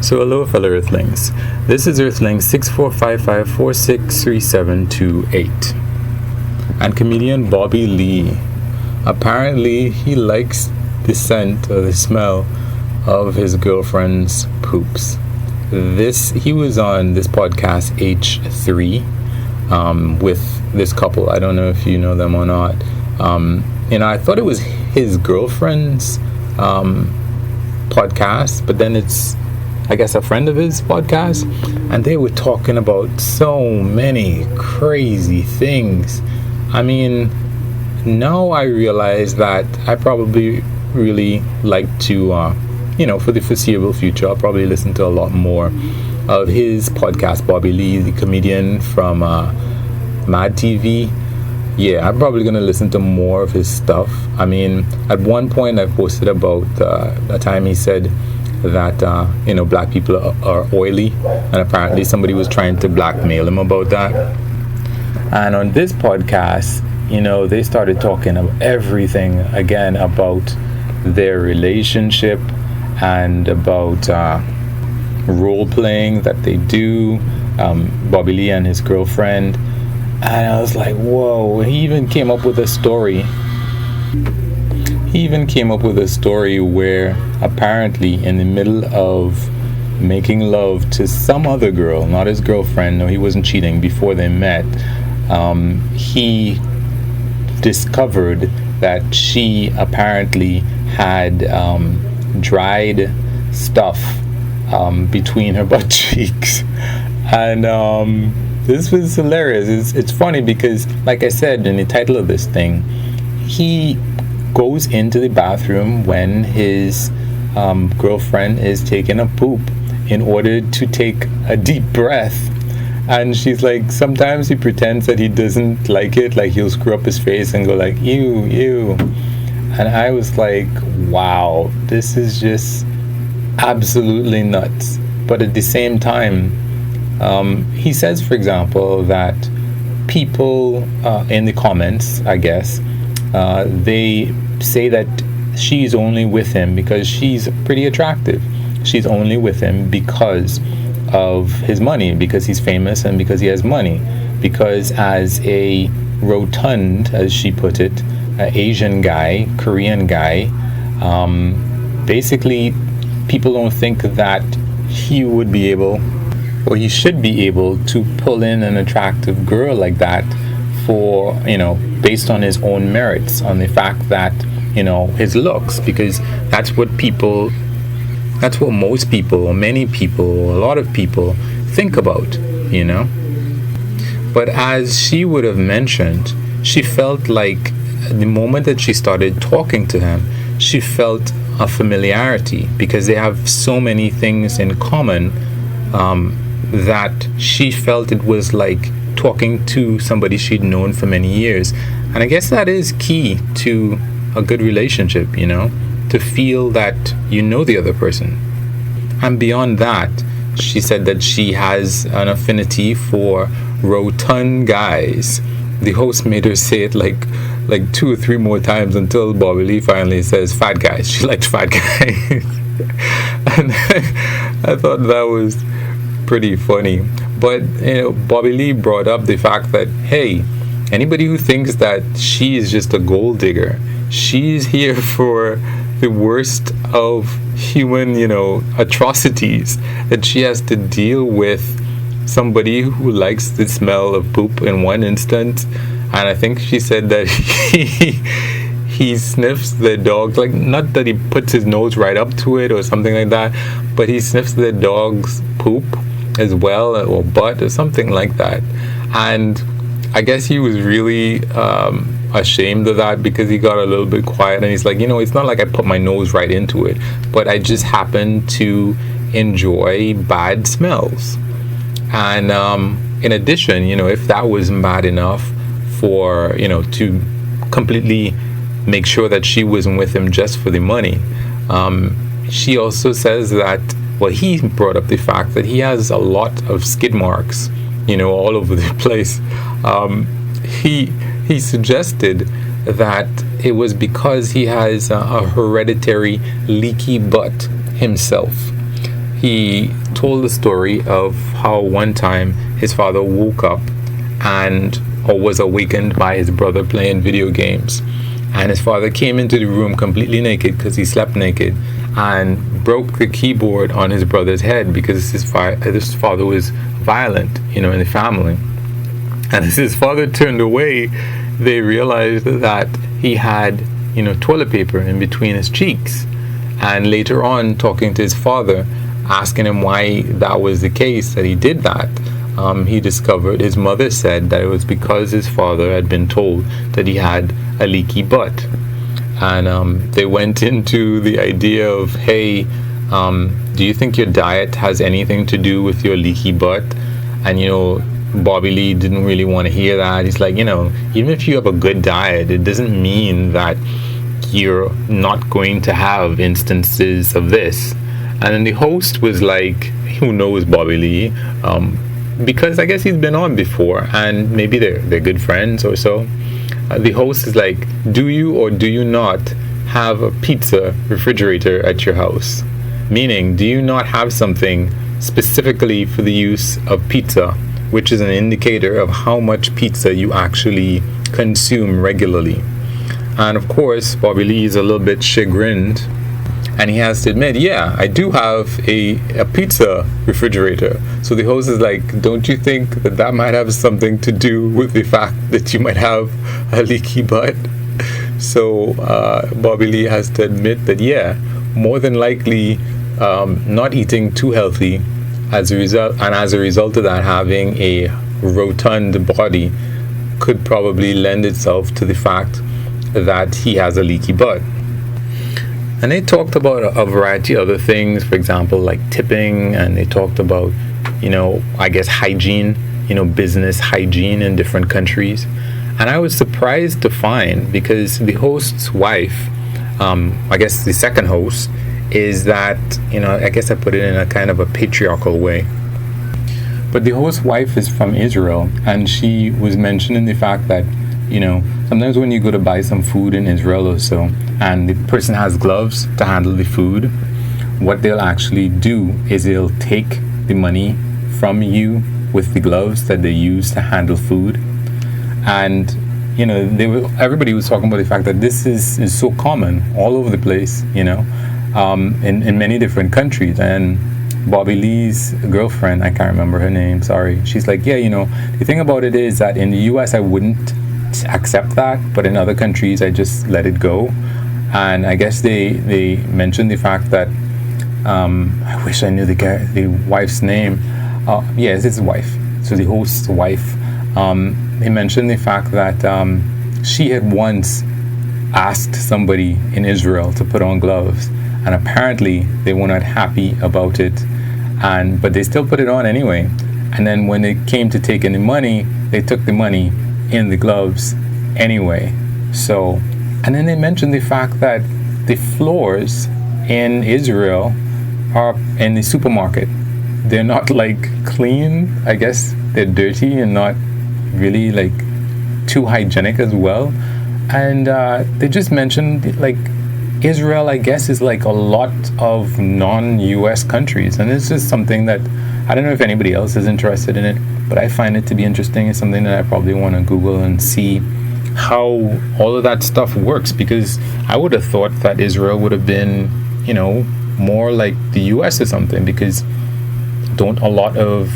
So hello fellow Earthlings, this is Earthling 6455463728 and comedian Bobbie Lee. Apparently he likes the scent or the smell of his girlfriend's poops. He was on this podcast H3 with this couple. I don't know if you know them or not. I thought it was his girlfriend's podcast, but then it's, I guess, a friend of his podcast, and they were talking about so many crazy things. I mean, now I realize that I probably really like to, for the foreseeable future, I'll probably listen to a lot more of his podcast, Bobbie Lee, the comedian from Mad TV. Yeah, I'm probably going to listen to more of his stuff. I mean, at one point I posted about a time he said that black people are oily, and apparently somebody was trying to blackmail him about that. And on this podcast, they started talking about everything again, about their relationship and about role playing that they do, Bobbie Lee and his girlfriend. And I was like, whoa. He even came up with a story where apparently in the middle of making love to some other girl, not his girlfriend, no, he wasn't cheating, before they met, he discovered that she apparently had dried stuff between her butt cheeks. And this was hilarious. It's funny because, like I said in the title of this thing, he goes into the bathroom when his girlfriend is taking a poop in order to take a deep breath. And she's like, sometimes he pretends that he doesn't like it, like he'll screw up his face and go like, ew, ew. And I was like, wow, this is just absolutely nuts. But at the same time, he says, for example, that people in the comments, I guess, they say that she's only with him because she's pretty attractive. She's only with him because of his money, because he's famous and because he has money. Because as a rotund, as she put it, Asian guy, Korean guy, basically people don't think that he would be able, or he should be able, to pull in an attractive girl like that for, based on his own merits, on the fact that, his looks, because that's what most people, or many people, a lot of people think about, But as she would have mentioned, she felt like the moment that she started talking to him, she felt a familiarity because they have so many things in common, that she felt it was like talking to somebody she'd known for many years. And I guess that is key to a good relationship, to feel that you know the other person. And beyond that, she said that she has an affinity for rotund guys. The host made her say it like 2 or 3 more times until Bobbie Lee finally says fat guys. She liked fat guys. And I thought that was pretty funny. But Bobbie Lee brought up the fact that, hey, anybody who thinks that she is just a gold digger, she's here for the worst of human atrocities, that she has to deal with somebody who likes the smell of poop in one instant. And I think she said that he sniffs the dog, like, not that he puts his nose right up to it or something like that, but he sniffs the dog's poop as well, or butt or something like that. And I guess he was really ashamed of that, because he got a little bit quiet and he's like, it's not like I put my nose right into it, but I just happen to enjoy bad smells. And in addition, if that wasn't bad enough for, to completely make sure that she wasn't with him just for the money, she also says that, he brought up the fact that he has a lot of skid marks, all over the place. He suggested that it was because he has a hereditary leaky butt himself. he told the story of how one time his father woke up and or was awakened by his brother playing video games, and his father came into the room completely naked because he slept naked, and broke the keyboard on his brother's head because his father was violent, in the family. And as his father turned away, they realized that he had toilet paper in between his cheeks. And later on, talking to his father, asking him why that was the case, that he did that, he discovered his mother said that it was because his father had been told that he had a leaky butt. And they went into the idea of, hey, do you think your diet has anything to do with your leaky butt? And Bobbie Lee didn't really want to hear that. He's like, even if you have a good diet, it doesn't mean that you're not going to have instances of this. And then the host was like, who knows Bobbie Lee? Because I guess he's been on before, and maybe they're good friends or so. The host is like, do you or do you not have a pizza refrigerator at your house? Meaning, do you not have something specifically for the use of pizza, which is an indicator of how much pizza you actually consume regularly? And of course, Bobbie Lee is a little bit chagrined, and he has to admit, yeah, I do have a pizza refrigerator. So the host is like, don't you think that might have something to do with the fact that you might have a leaky butt? So Bobbie Lee has to admit that, yeah, more than likely not eating too healthy as a result of that, having a rotund body could probably lend itself to the fact that he has a leaky butt. And they talked about a variety of other things, for example, like tipping, and they talked about, I guess hygiene, business hygiene in different countries. And I was surprised to find, because the host's wife, I guess the second host, is that, I guess I put it in a kind of a patriarchal way. But the host's wife is from Israel, and she was mentioning the fact that, sometimes when you go to buy some food in Israel or so, and the person has gloves to handle the food, what they'll actually do is they'll take the money from you with the gloves that they use to handle food. And everybody was talking about the fact that this is so common all over the place, in many different countries. And Bobbie Lee's girlfriend, I can't remember her name, sorry, she's like, yeah, the thing about it is that in the US I wouldn't accept that, but in other countries I just let it go. And I guess they mentioned the fact that I wish I knew the wife's name. Yes, it's his wife. So the host's wife. He mentioned the fact that she had once asked somebody in Israel to put on gloves, and apparently they were not happy about it, but they still put it on anyway. And then when it came to taking the money, they took the money in the gloves anyway. So, and then they mentioned the fact that the floors in Israel are in the supermarket. They're not like clean. I guess they're dirty and not really like too hygienic as well. And they just mentioned like Israel, I guess, is like a lot of non-US countries, and it's just something that I don't know if anybody else is interested in it, but I find it to be interesting. It's something that I probably want to Google and see how all of that stuff works, because I would have thought that Israel would have been, more like the US or something, because don't a lot of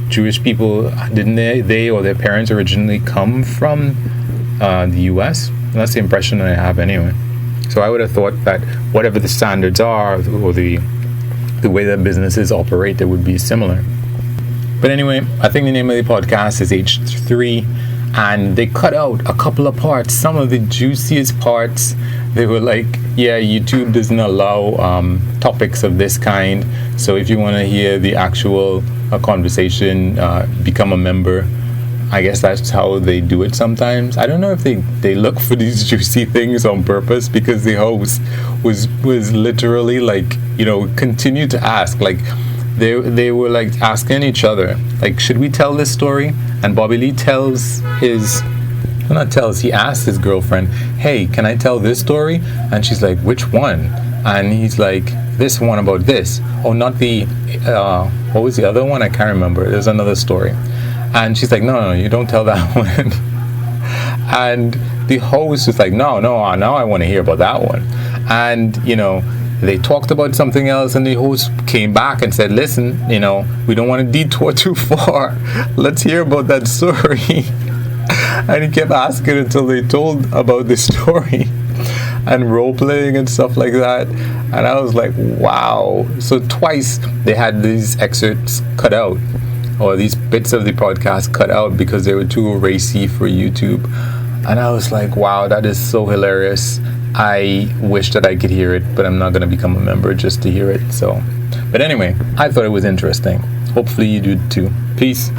Jewish people, didn't they or their parents originally come from the US? And that's the impression that I have anyway. So I would have thought that whatever the standards are, or the way that businesses operate, they would be similar. But anyway, I think the name of the podcast is H3, and they cut out a couple of parts, some of the juiciest parts. They were like, yeah, YouTube doesn't allow topics of this kind, so if you want to hear the actual conversation, become a member. I guess that's how they do it sometimes. I don't know if they look for these juicy things on purpose, because the host was literally like, continue to ask, like they were like asking each other, like, should we tell this story? And Bobbie Lee he asked his girlfriend, hey, can I tell this story? And she's like, which one? And he's like, this one about this. Oh, not the, what was the other one? I can't remember. There's another story. And she's like, no, you don't tell that one. And the host was like, no, now I want to hear about that one. And, they talked about something else, and the host came back and said, listen, we don't want to detour too far. Let's hear about that story. And he kept asking until they told about the story and role playing and stuff like that. And I was like, wow. So twice they had these excerpts cut out, or these bits of the podcast cut out, because they were too racy for YouTube. And I was like, wow, that is so hilarious. I wish that I could hear it, but I'm not going to become a member just to hear it. But anyway, I thought it was interesting. Hopefully you do too. Peace.